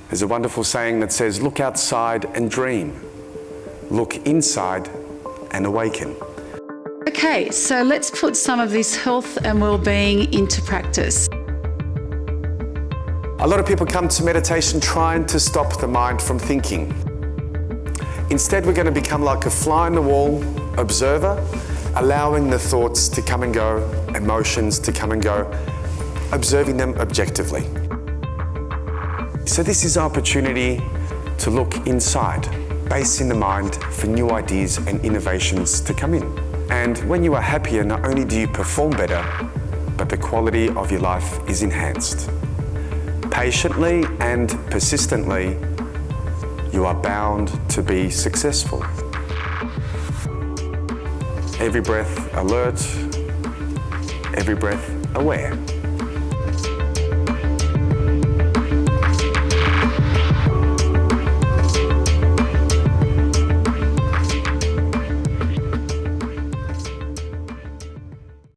There's a wonderful saying that says, look outside and dream. Look inside and awaken. Okay, so let's put some of this health and well-being into practice. A lot of people come to meditation trying to stop the mind from thinking. Instead, we're going to become like a fly-on-the-wall observer, allowing the thoughts to come and go, emotions to come and go, observing them objectively. So this is our opportunity to look inside, base in the mind for new ideas and innovations to come in. And when you are happier, not only do you perform better, but the quality of your life is enhanced. Patiently and persistently, you are bound to be successful. Every breath alert, every breath aware.